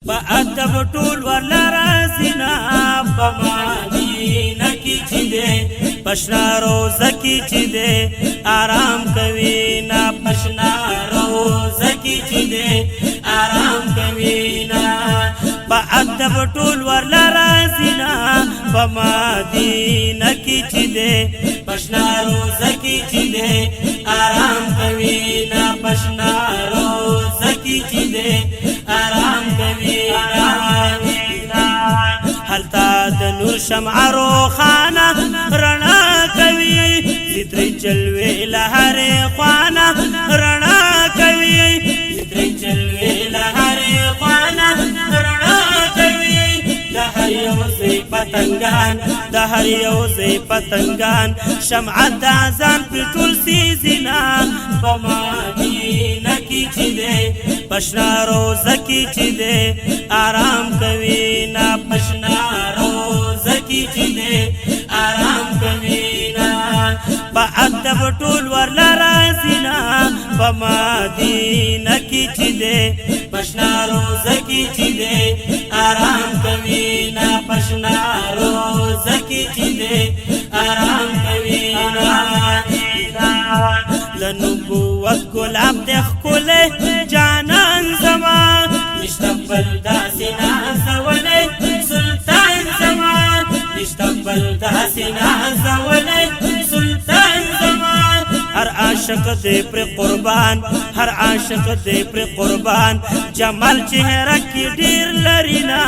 په ادب ټول ولرا سینا په مدینه کې چې دې پښنا روزه کې چې دې آرام کوي نا پښنا روزه کې چې دې آرام کوي نا په ادب ټول ولرا سینا په مدینه کې چې دې پښنا روزه کې چې دې آرام کوي نا پښنا روزه کې چې دې آرام کوي حلتا د نور شمع روخانه رڼا کوي ذکر چلوي لهر خوانه رڼا کوي ذکر چلوي لهر خوانه رڼا کوي د هر یو ځای پتنګان د هر یو ځای پتنګان شمع د اذان په ټول سيزنا په مدینه کې چې دې پښنا روزه کې چې دې آرام کوي نا پښنا روزه کې چې دې آرام کوي نا په ادب ټول ورلرا سینا په مدینه کې چې دې پښنا روزه کې چې دې آرام کوي نا پښنا روزه کې چې دې آرام کوي نا لنبوت گلاب دخ کله جانان زمان نشتبل داسنا زوله سلطان زمان نشتبل داسنا زوله سلطان زمان هر عاشق دے پر قربان هر عاشق دے پر قربان جمال چہرہ کی ډیر لرینا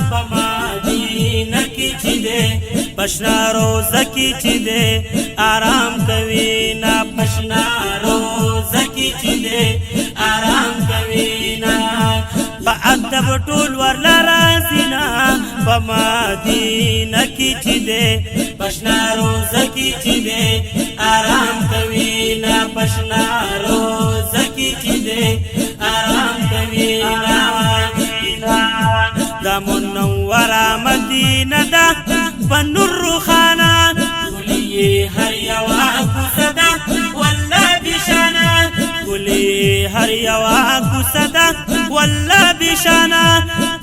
په مدینه کې چې دې پښنا روزه کې چې دې آرام کوي نا پښنا روزه کې چې دې آرام کوي نا په ادب ټول ورلرا سینا په مدینه کې چې دې پښنا روزه کې چې دې آرام کوي نا پښنا روزه کې چې دې آرام کوي نا دا منوره مدینه دا بنور خانه ګلي هر یو کوسدا والله بشانا ګلي هر یو کوسدا والله بشانا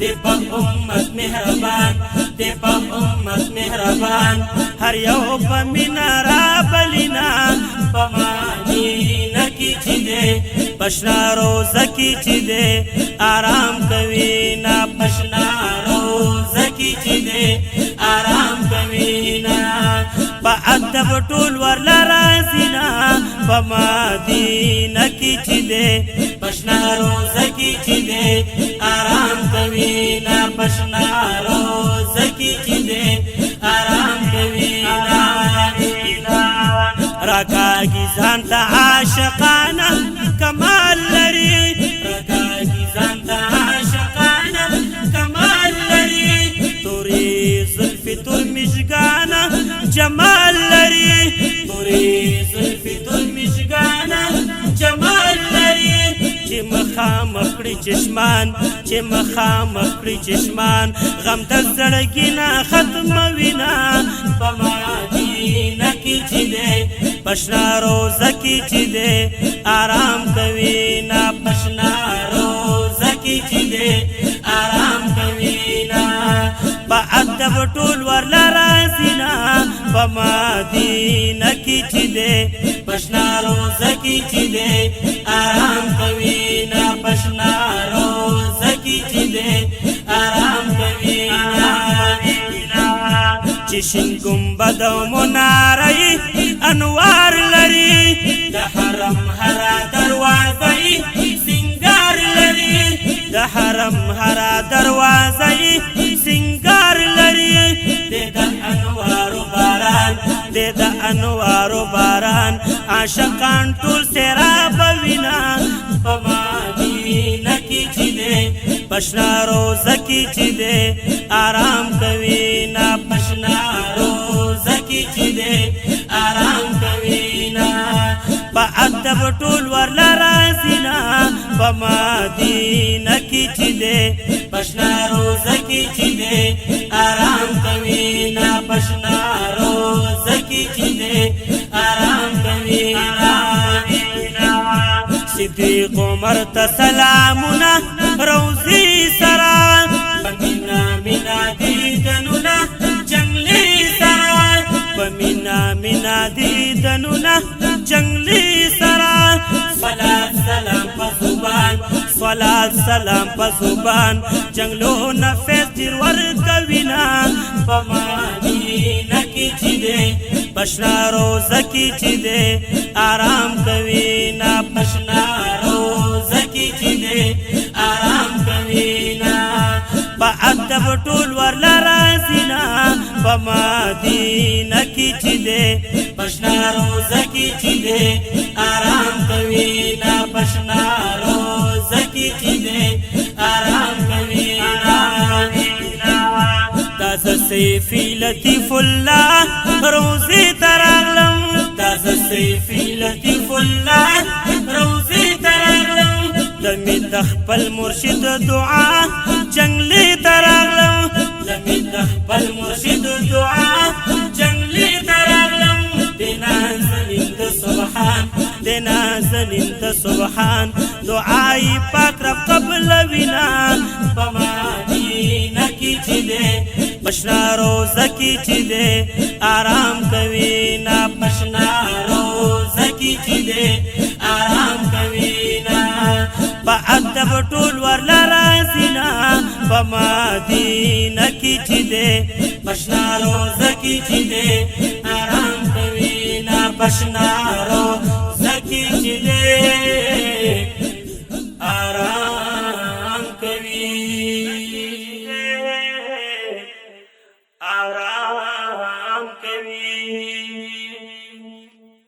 دې په امت مهربان دې په امت مهربان هر یو په مینارا بلینا په مدینه کې چې دې پښنا روزه کې چې دې آرام کوي نا پښنا روزه کې چې دې آرام کوي نا په ادب ټول ورلرا سینا په مدینه کې چې دې پښنا روزه کې چې دې آرام کوي نا پښنا روزه کې چې دې آرام کوي نا راکاږي ځان ته عاشقانه کمال لري راکاږي ځان ته عاشقانه کمال لري تورې زلفې تور مشګانه جمال لري تورې زلفې تور مشګانه جمال لري چې مخامخ کړي چشمان چې مخامخ کړي چشمان غم د زړګي نه ختموي نه په مدینه کې چې دې پښنا روزه کې چې دې آرام کوي نا پښنا روزه کې چې دې آرام کوي نا په ادب ټول ورلرا سینا په مدینه کې چې دې پښنا روزه کې چې دې آرام کوي نا پښنا روزه کې چې دې آرام کوي نا چې شین ګمبد او منارې انوار لري د حرم هر دروازه سنگار لري د حرم هر دروازه سنگار لري د انوار باران د انوار باران عاشقان ټول سراب وینا په مدینه کې چې دې پښنا روزه کې چې دې آرام کوي نا پښنا روزه کې چې دې آرام کوي نا په ادب ټول ورلرا سینا په مدینه کې چې دې پښنا روزه کې چې دې آرام کوي نا پښنا روزه کې چې دې آرام کوي نا صدیق عمر ته سلامونه روزي سره جنگلی سرا صلاة سلام په زبان صلاة سلام په زبان جنگلو نفس دیر ورکوینا په مدینه کې چې دی پشنا روزه کې چې دی آرام کوینا پشنا روزه کې چې دی آرام کوینا په ادب ټول ورلا رازینا په مدینه کې چې دی پشنا روزه کې چې دی آرام کوینا پشنا روزه کې چې دی آرام کوینا داز سیفی لطیف الله روزی تراغلم داز سیفی لطیف الله روزی تراغلم لمی تخپل مرشد دعا جنگلی تراغلم لمی تخپل مرشد دعا جنگلی تراغلم دینا زلین د سبحان دینا زلین د سبحان دعای پاک رب قبل وینا پمادینه کی چې دی پشنا روزه کی چې دی آرام کوینا پشنا روزه کی چې دی آرام کوینا په ادب ټول ورلا رازینا په مدینه کی چې دی پشنا روزه کی چې دی آرام کوینا پشنا روزه